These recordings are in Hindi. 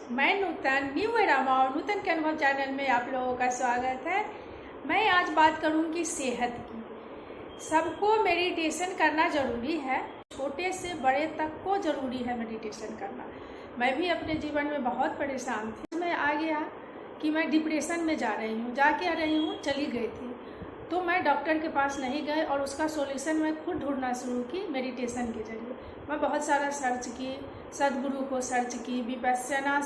मैं नूतन न्यू एरामा और नूतन के अनुभव चैनल में आप लोगों का स्वागत है। मैं आज बात करूंगी सेहत की। सबको मेडिटेशन करना ज़रूरी है, छोटे से बड़े तक को ज़रूरी है मेडिटेशन करना। मैं भी अपने जीवन में बहुत परेशान थी। मैं आ गया कि मैं डिप्रेशन में जा रही हूँ, जाके आ रही हूँ, चली गई थी। तो मैं डॉक्टर के पास नहीं गए और उसका सॉल्यूशन मैं खुद ढूंढना शुरू की मेडिटेशन के जरिए। मैं बहुत सारा सर्च की, सदगुरु को सर्च की, विपस्यना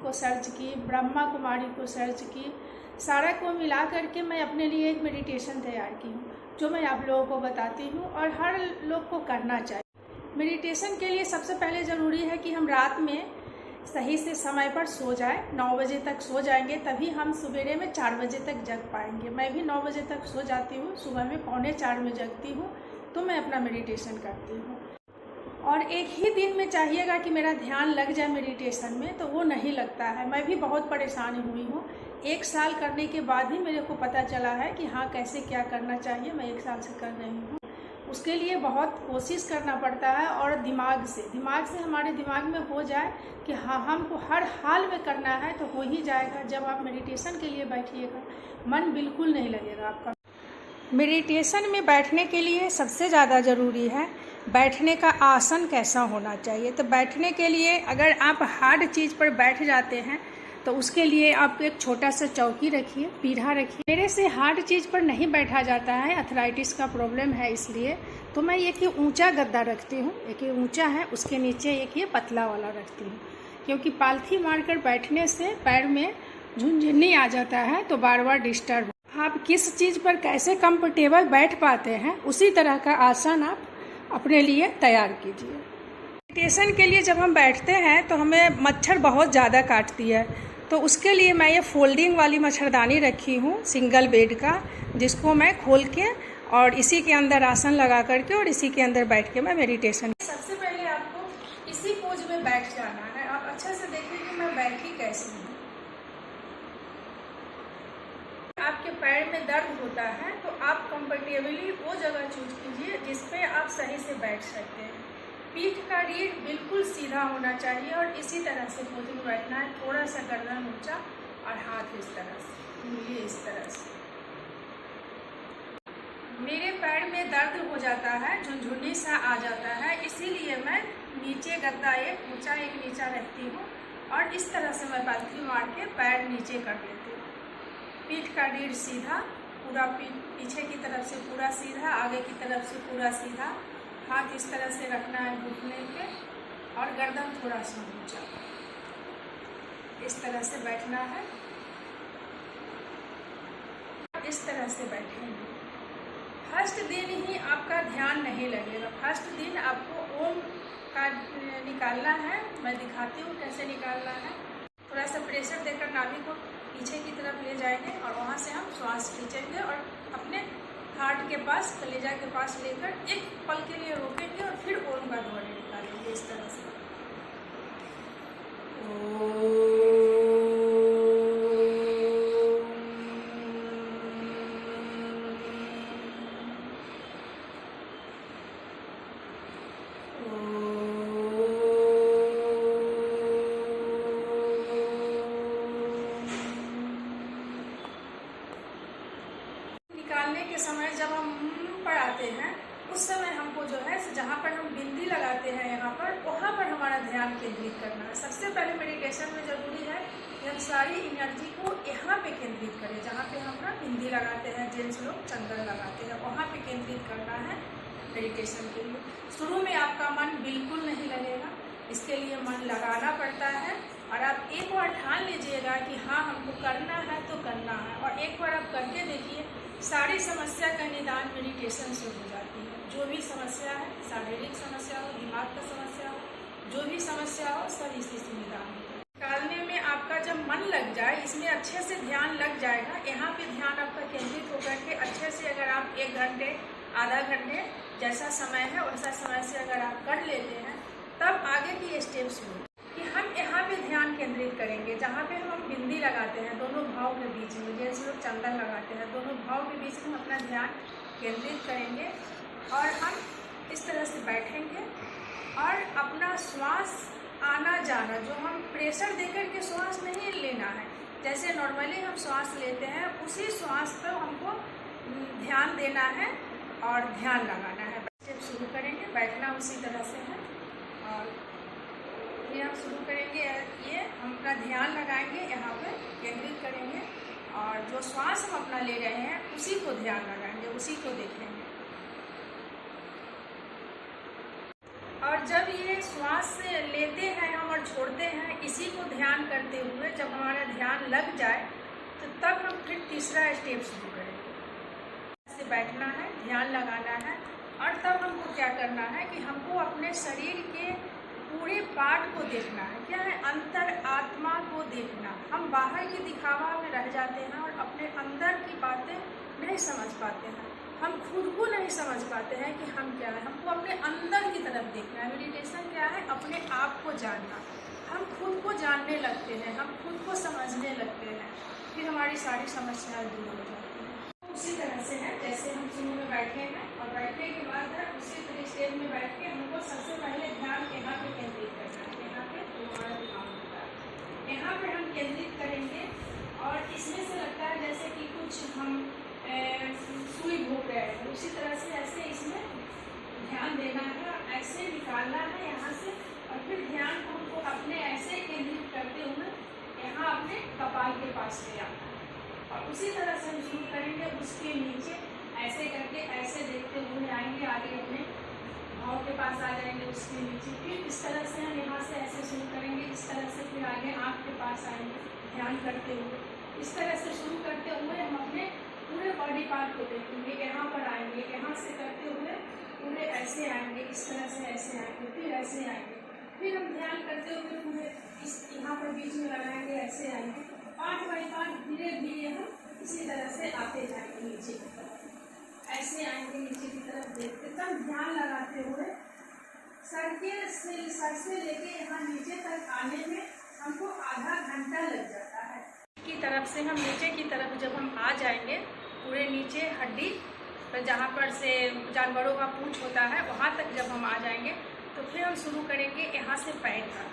को सर्च की, ब्रह्मा कुमारी को सर्च की। सारा को मिला करके मैं अपने लिए एक मेडिटेशन तैयार की हूँ, जो मैं आप लोगों को बताती हूँ और हर लोग को करना चाहिए। मेडिटेशन के लिए सबसे पहले ज़रूरी है कि हम रात में सही से समय पर सो जाए। 9 बजे तक सो जाएंगे, तभी हम सवेरे में 4 बजे तक जग पाएंगे। मैं भी 9 बजे तक सो जाती हूँ, सुबह में 3:45 में जगती हूँ, तो मैं अपना मेडिटेशन करती हूँ। और एक ही दिन में चाहिएगा कि मेरा ध्यान लग जाए मेडिटेशन में, तो वो नहीं लगता है। मैं भी बहुत परेशान हुई हूँ। 1 साल करने के बाद ही मेरे को पता चला है कि हाँ, कैसे क्या करना चाहिए। मैं 1 साल से कर रही हूँ। उसके लिए बहुत कोशिश करना पड़ता है और दिमाग से हमारे दिमाग में हो जाए कि हाँ, हमको हर हाल में करना है, तो हो ही जाएगा। जब आप मेडिटेशन के लिए बैठिएगा, मन बिल्कुल नहीं लगेगा आपका। मेडिटेशन में बैठने के लिए सबसे ज़्यादा ज़रूरी है बैठने का आसन कैसा होना चाहिए। तो बैठने के लिए अगर आप हार्ड चीज़ पर बैठ जाते हैं, तो उसके लिए आप एक छोटा सा चौकी रखिए, पीढ़ा रखिए। मेरे से हार्ड चीज़ पर नहीं बैठा जाता है, अर्थराइटिस का प्रॉब्लम है, इसलिए तो मैं एक ये ऊंचा गद्दा रखती हूँ। एक ये ऊंचा है, उसके नीचे एक ये पतला वाला रखती हूँ, क्योंकि पालथी मारकर बैठने से पैर में झुनझुनी आ जाता है, तो बार बार डिस्टर्ब। आप किस चीज़ पर कैसे कंफर्टेबल बैठ पाते हैं, उसी तरह का आसन आप अपने लिए तैयार कीजिए। मेडिटेशन के लिए जब हम बैठते हैं तो हमें मच्छर बहुत ज़्यादा काटती है, तो उसके लिए मैं ये फोल्डिंग वाली मच्छरदानी रखी हूँ, सिंगल बेड का, जिसको मैं खोल के और इसी के अंदर आसन लगा करके और इसी के अंदर बैठ के मैं मेडिटेशन। सबसे पहले आपको इसी पोज में बैठ जाना है। आप अच्छा से देखिए कि मैं बैठी कैसे हूँ। आपके पैर में दर्द होता है तो आप कंफर्टेबली वो जगह चूज कीजिए जिसपे आप सही से बैठ सकते हैं। पीठ का रीढ़ बिल्कुल सीधा होना चाहिए और इसी तरह से पोज में बैठना है। थोड़ा सा गर्दन ऊंचा और हाथ इस तरह से, उंगली इस तरह से। मेरे पैर में दर्द हो जाता है, झुनझुनी सा आ जाता है, इसीलिए मैं नीचे गद्दा एक ऊंचा एक नीचा रखती हूँ और इस तरह से मैं पालथी मार के पैर नीचे कर लेती हूँ। पीठ का रीढ़ सीधा, पूरा पीछे की तरफ से पूरा सीधा, आगे की तरफ से पूरा सीधा। हाथ इस तरह से रखना है घुटने पे और गर्दन थोड़ा सा ऊंचा। इस तरह से बैठना है, इस तरह से बैठेंगे। फर्स्ट दिन ही आपका ध्यान नहीं लगेगा। फर्स्ट दिन आपको ओम का निकालना है। मैं दिखाती हूँ कैसे निकालना है। थोड़ा सा प्रेशर देकर नाभि को पीछे की तरफ ले जाएंगे और वहाँ से हम श्वास खींचेंगे और अपने हार्ट के पास, कलेजा के पास लेकर एक पल के लिए रोकेंगे और फिर ओम का ध्वनि निकालेंगे इस तरह से। निकालने के समय जब हम पढ़ाते हैं, उस समय हमको जो है जहाँ पर हम बिंदी लगाते हैं यहाँ पर, वहाँ पर हमारा ध्यान केंद्रित करना है। सबसे पहले मेडिटेशन में ज़रूरी है कि हम सारी एनर्जी को यहाँ पे केंद्रित करें। जहाँ पे हम ना बिंदी लगाते हैं, जेंट्स लोग चंदन लगाते हैं, वहाँ पे केंद्रित करना है मेडिटेशन के लिए। शुरू में आपका मन बिल्कुल नहीं लगेगा, इसके लिए मन लगाना पड़ता है। और आप एक बार ठान लीजिएगा कि हाँ, हमको करना है तो करना है, और एक बार आप करके देखिए, सारी समस्या का निदान मेडिटेशन से हो जाती है। जो भी समस्या है, शारीरिक समस्या हो, दिमाग का समस्या हो, जो भी समस्या हो, सब इसी से निदान होता है। निकालने में आपका जब मन लग जाए, इसमें अच्छे से ध्यान लग जाएगा। यहाँ पे ध्यान आपका केंद्रित होकर के अच्छे से अगर आप 1 घंटे, आधा घंटे जैसा समय है वैसा समय से अगर आप कर लेते हैं, तब आगे की स्टेप शुरू कि हम यहाँ पे ध्यान केंद्रित करेंगे। जहाँ पे हम बिंदी लगाते हैं दोनों भाव के बीच में, जैसे लोग चंदन लगाते हैं, दोनों भाव के बीच में अपना ध्यान केंद्रित करेंगे और हम इस तरह से बैठेंगे और अपना श्वास आना जाना जो हम प्रेशर देकर के श्वास नहीं लेना है। जैसे नॉर्मली हम श्वास लेते हैं उसी श्वास पर हमको ध्यान देना है और ध्यान लगाना है। जब शुरू करेंगे बैठना उसी तरह से है और फिर हम शुरू करेंगे। ये हम अपना ध्यान लगाएंगे, यहाँ पे केंद्रित करेंगे और जो श्वास हम अपना ले रहे हैं उसी को ध्यान लगाएंगे, उसी को देखेंगे। और जब ये श्वास लेते हैं हम और छोड़ते हैं, इसी को ध्यान करते हुए जब हमारा ध्यान लग जाए तो तब हम फिर तीसरा स्टेप शुरू करेंगे। ऐसे बैठना है, ध्यान लगाना है और तब हमको क्या करना है कि हमको अपने शरीर के पूरे पार्ट को देखना है। क्या है? अंतर आत्मा को देखना। हम बाहर की दिखावा में रह जाते हैं और अपने अंदर की बातें नहीं समझ पाते हैं। हम खुद को नहीं समझ पाते हैं कि हम क्या है। हमको अपने अंदर की तरफ देखना है। मेडिटेशन क्या है? अपने आप को जानना। हम खुद को जानने लगते हैं, हम खुद को समझने लगते हैं, फिर हमारी सारी समस्याएं दूर हो जाती हैं। उसी तरह से है जैसे हम शुरू में बैठे हैं और बैठने के बाद है उसी स्टेज में बैठ के हमको सबसे पहले ध्यान यहाँ पे केंद्रित करना है। यहाँ पे हमारा ध्यान होता है, यहाँ पे हम केंद्रित करेंगे और इसमें से लगता है जैसे कि कुछ हम सुई भोग रहे हैं, उसी तरह से ऐसे इसमें ध्यान देना है और ऐसे निकालना है यहाँ से और फिर ध्यान को हमको अपने ऐसे केंद्रित करते हुए यहाँ अपने कपाल के पास ले आना है और उसी तरह से हम शुरू करेंगे। उसके नीचे ऐसे करके ऐसे देखते हुए आएंगे, आगे अपने भाव के पास आ जाएंगे, उसके नीचे फिर इस तरह से हम यहाँ से ऐसे शुरू करेंगे, इस तरह से फिर आगे आँख के पास आएंगे ध्यान करते हुए। इस तरह से शुरू करते हुए हम अपने पूरे बॉडी पार्ट को देखेंगे, यहाँ पर आएंगे, यहाँ से करते हुए पूरे ऐसे आएंगे, इस तरह से ऐसे आएंगे, फिर ऐसे आएंगे, फिर हम ध्यान करते हुए पूरे इस यहाँ पर बीच में लगाएंगे, ऐसे आएंगे। 5 बाई 5 धीरे धीरे हम इसी तरह से आते जाएंगे नीचे की तरफ, ऐसे आएंगे नीचे की तरफ देखते, तब ध्यान लगाते हुए सर से लेके यहाँ नीचे तक आने में हमको आधा घंटा लग जाता है। की तरफ से हम नीचे की तरफ जब हम आ जाएंगे पूरे नीचे हड्डी पर जहाँ पर से जानवरों का पूंछ होता है वहाँ तक जब हम आ जाएंगे तो फिर हम शुरू करेंगे यहाँ से पैर का,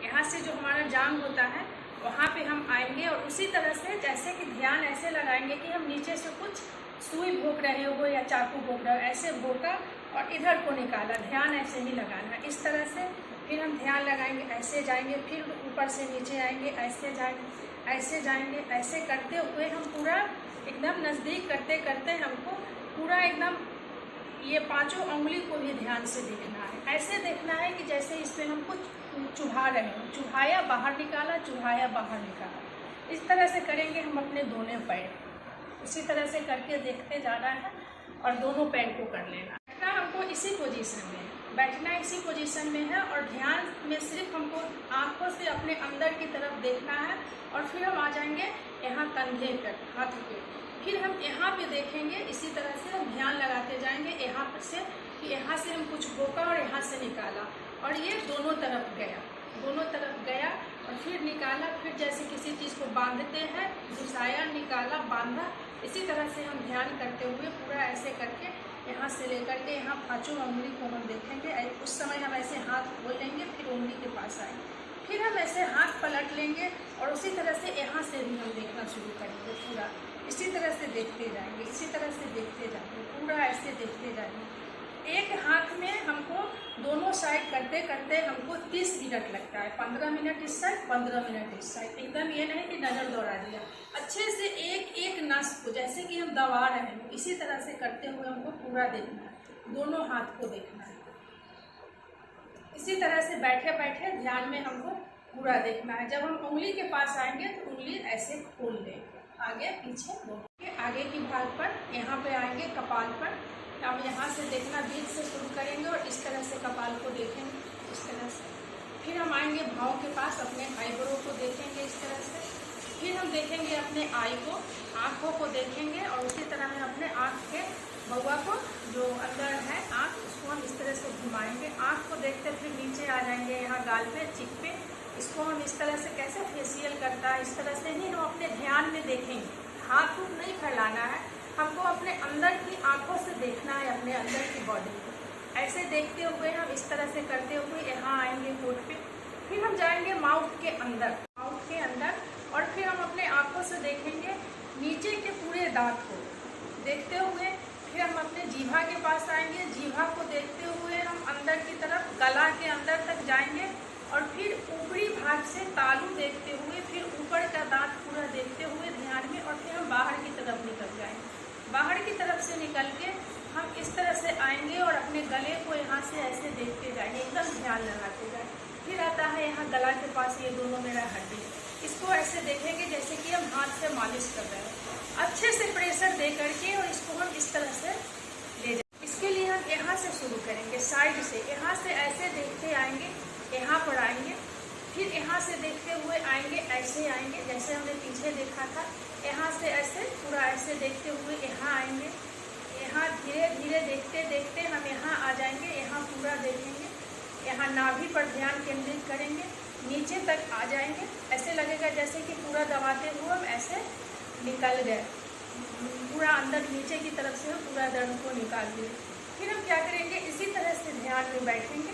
यहाँ से जो हमारा जांघ होता है वहाँ पे हम आएंगे और उसी तरह से जैसे कि ध्यान ऐसे लगाएंगे कि हम नीचे से कुछ सुई भोंक रहे हो या चाकू भोंक रहे हो, ऐसे भोंका और इधर को निकाला, ध्यान ऐसे ही लगाना है। इस तरह से फिर हम ध्यान लगाएंगे, ऐसे जाएंगे, फिर ऊपर से नीचे आएंगे, ऐसे जाएंगे, ऐसे जाएंगे, ऐसे करते हुए हम पूरा एकदम नज़दीक करते करते हमको पूरा एकदम ये 5 उंगली को भी ध्यान से देखना है। ऐसे देखना है कि जैसे इसमें हम कुछ चुभा रहे हो, चुभाया बाहर निकाला, चुभाया बाहर निकाला। इस तरह से करेंगे हम अपने दोनों पैर, इसी तरह से करके देखते जाना है और दोनों पैर को कर लेना। बैठना हमको इसी पोजीशन में है, बैठना इसी पोजीशन में है और ध्यान में सिर्फ हमको आँखों से अपने अंदर की तरफ देखना है और फिर हम आ जाएंगे यहाँ कंधे पर, हाथ पे, फिर हम यहाँ पे देखेंगे। इसी तरह से हम ध्यान लगाते जाएंगे यहाँ पर से कि यहाँ से हम कुछ भोंका और यहाँ से निकाला और ये दोनों तरफ गया, दोनों तरफ गया और फिर निकाला। फिर जैसे किसी चीज़ को बांधते हैं, घुसाया, निकाला, बांधा, इसी तरह से हम ध्यान करते हुए पूरा ऐसे करके यहाँ से लेकर के यहाँ 5 उंगली को हम देखेंगे। उस समय हम ऐसे हाथ खोल लेंगे, फिर उंगली के पास आएंगे, फिर हम ऐसे हाथ पलट लेंगे और उसी तरह से यहाँ से भी हम देखना शुरू करेंगे। पूरा इसी तरह से देखते जाएंगे, इसी तरह से देखते जाएंगे, पूरा ऐसे देखते जाएंगे। एक हाथ में हमको दोनों साइड करते करते हमको 30 मिनट लगता है, 15 मिनट इस साइड, 15 मिनट इस साइड। एकदम ये नहीं कि नज़र दौड़ा दिया, अच्छे से एक एक नस को जैसे कि हम दबा रहे हैं, इसी तरह से करते हुए हमको पूरा देखना है, दोनों हाथ को देखना है। इसी तरह से बैठे बैठे ध्यान में हमको पूरा देखना है। जब हम उंगली के पास आएंगे तो उंगली ऐसे खोल देंगे, आगे पीछे बोलेंगे, आगे की भाग पर यहाँ पे आएंगे कपाल पर। अब यहाँ से देखना बीच से शुरू करेंगे और इस तरह से कपाल को देखेंगे, इस तरह से। फिर हम आएंगे भाव के पास, अपने आईब्रो को देखेंगे इस तरह से। फिर हम देखेंगे अपने आई को, आँखों को देखेंगे और उसी तरह हम अपने आँख के बउआ को जो अंदर है आँख, उसको हम इस तरह से घुमाएंगे। आँख को देखते फिर नीचे आ जाएंगे, यहाँ गाल पे, चिक पे। इसको हम इस तरह से कैसे फेशियल करता है, इस तरह से ही हम अपने ध्यान में देखेंगे। हाथ उठ नहीं फैलाना है, हमको अपने अंदर की आँखों से देखना है, अपने अंदर की बॉडी को। ऐसे देखते हुए हम इस तरह से करते हुए यहाँ आएंगे होठ पे, फिर हम जाएंगे माउथ के अंदर, और फिर हम अपने आंखों से देखेंगे नीचे के पूरे दांत को देखते हुए। फिर हम अपने जीभा के पास आएंगे, जीभा को देखते हुए हम अंदर की तरफ गला के अंदर तक जाएंगे, और फिर ऊपरी भाग से तालू देखते हुए, फिर ऊपर का दांत पूरा देखते हुए ध्यान में, और फिर हम बाहर की तरफ निकल जाएंगे। बाहर की तरफ से निकल के हम इस तरह से आएंगे और अपने गले को यहाँ से ऐसे देखते जाएंगे, एकदम ध्यान लगाते जाए। फिर आता है यहाँ गला के पास ये दोनों मेरा हड्डी, इसको ऐसे देखेंगे जैसे कि हम हाथ से मालिश कर रहे हैं, अच्छे से प्रेशर दे करके, और इसको हम इस तरह से ले जाएंगे। इसके लिए हम यहाँ से शुरू करेंगे, साइड से, यहाँ से ऐसे देखते आएंगे, यहाँ पर आएंगे, फिर यहाँ से देखते हुए आएंगे, ऐसे आएंगे जैसे हमने पीछे देखा था, यहाँ से ऐसे पूरा ऐसे देखते हुए यहाँ आएंगे, यहाँ धीरे धीरे देखते देखते हम यहाँ आ जाएंगे, यहाँ पूरा देखेंगे, यहाँ नाभि पर ध्यान केंद्रित करेंगे, नीचे तक आ जाएंगे, ऐसे लगेगा जैसे कि पूरा दबाते हुए हम ऐसे निकल गए, पूरा अंदर नीचे की तरफ से हम पूरा दर्द को निकाल दिए। फिर हम क्या करेंगे, इसी तरह से ध्यान में बैठेंगे,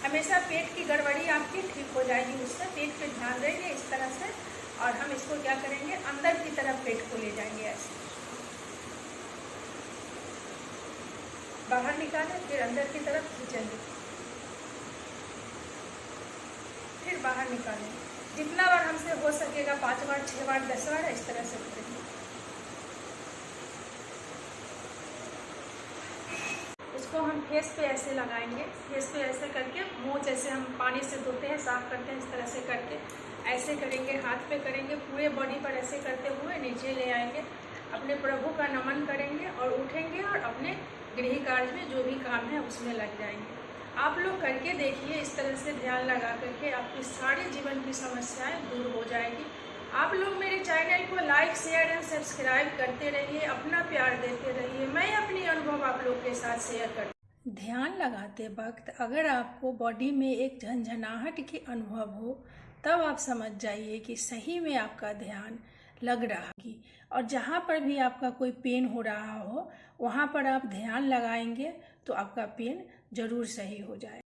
हमेशा पेट की गड़बड़ी आपकी ठीक हो जाएगी, उससे पेट पे ध्यान देंगे इस तरह से, और हम इसको क्या करेंगे, अंदर की तरफ पेट को ले जाएंगे, ऐसे बाहर निकालें, फिर अंदर की तरफ खींचेंगे, फिर बाहर निकालें। जितना बार हमसे हो सकेगा, 5 बार, 6 बार, 10 बार, इस तरह से करेंगे। इसको हम फेस पे ऐसे लगाएंगे, फेस पे ऐसे करके, मुंह जैसे हम पानी से धोते हैं, साफ करते हैं, इस तरह से करके ऐसे करेंगे, हाथ पे करेंगे, पूरे बॉडी पर ऐसे करते हुए नीचे ले आएंगे, अपने प्रभु का नमन करेंगे और उठेंगे, और अपने गृह कार्य में जो भी काम है उसमें लग जाएंगे। आप लोग करके देखिए, इस तरह से ध्यान लगा करके आपकी सारी जीवन की समस्याएं दूर हो जाएगी। आप लोग मेरे चैनल को लाइक, शेयर एंड सब्सक्राइब करते रहिए, अपना प्यार देते रहिए, मैं अपनी अनुभव आप लोग के साथ शेयर करती हूँ। ध्यान लगाते वक्त अगर आपको बॉडी में एक झंझनाहट की अनुभव हो, तब आप समझ जाइए कि सही में आपका ध्यान लग रहा है, और जहाँ पर भी आपका कोई पेन हो रहा हो, वहाँ पर आप ध्यान लगाएंगे तो आपका पेन जरूर सही हो जाए।